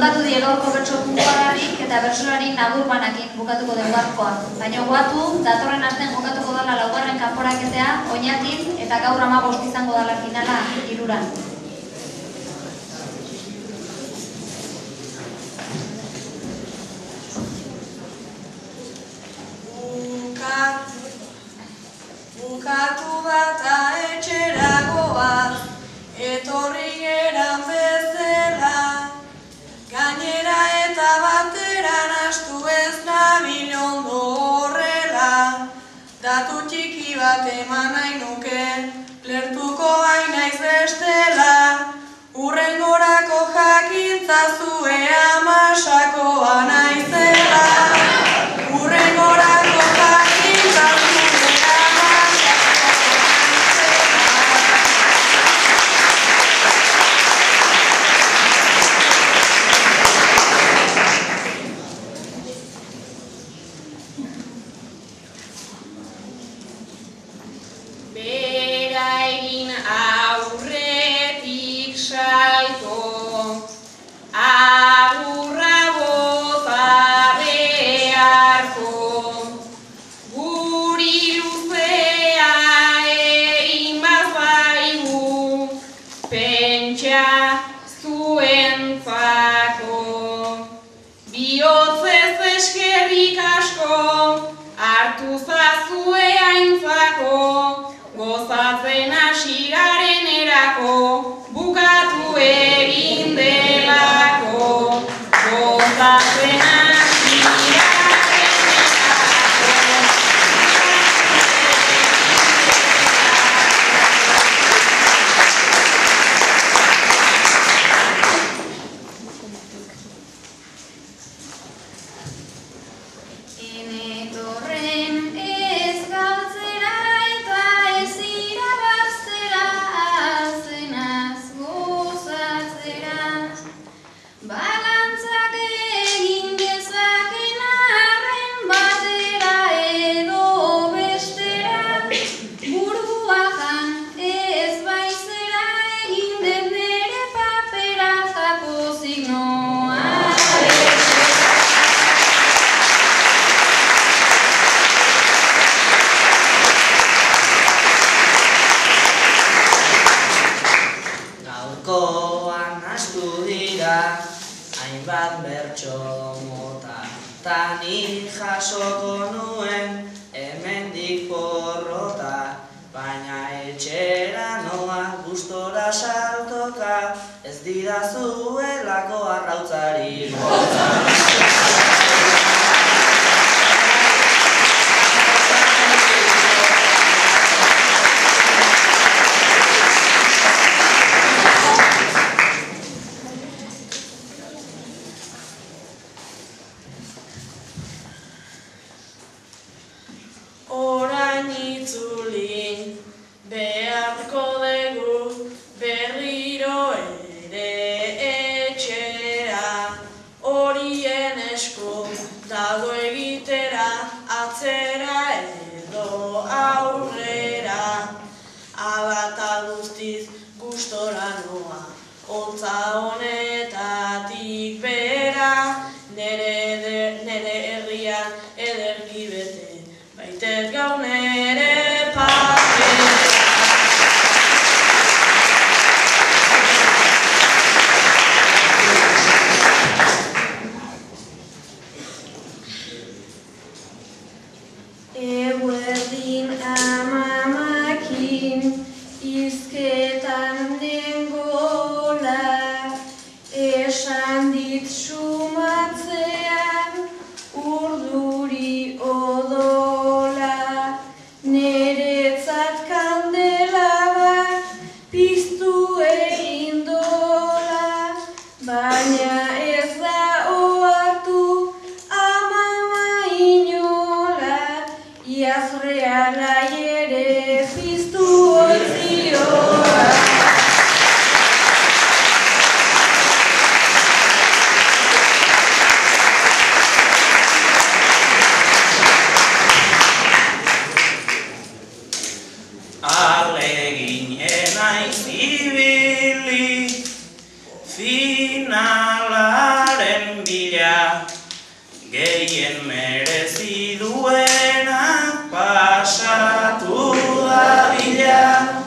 bukatu dielorko bertso puntualarik eta bertsolari Nagurmanakin bukatuko dugu gaurkoa. Baina guatu, datorren astean jokatuko dela laugarren kanporaketea, Oñatin eta gaur 15 izango dela finala 3. Bukatu data etxeragoaz, etorri geran bezala, gainera eta bateran astu ez nabil ondo horrela, datu txiki bat eman nahi nuke, lertuko bainaiz bestela, hurrengorako jakintza zue amasakoa naizela, hurrengorako jakintza zue gozatzen hasi garenerako, bukatu egin delako, gozatzen hasi hainbat bertso mota, tani jasoko nuen hemendik porrota, baina etxera noa gustora saltoka, ez didazuelako arrautzari bota. Orain itzuli beharko dugu berriro ere etxera, horien esku dago egitera, atzera edo aurrera, abata guztiz gustora noa, holtza honetatik bera, nere herrian ederki bete. Baitet gau nere papera. Eguerdin amamakin izketan nengola, esan dit sumatzean urduri odola, neretzat kandela bat piztu egin dola, baina ez da ohartu amama inola, iaz realai ere piztu oiziola. Alegin enaiz ibili finalaren kuadrilla, gehien merezi duena pasatu dadila.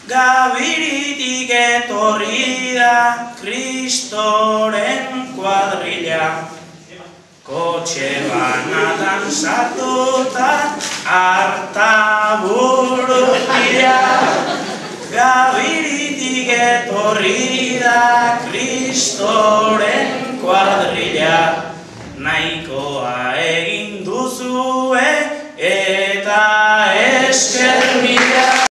Gabiritik etorri da Kristoren kuadrilla, kotxe banatan sartuta harta burutila. Gabiritik etorri da Kristoren kuadrilla, nahikoa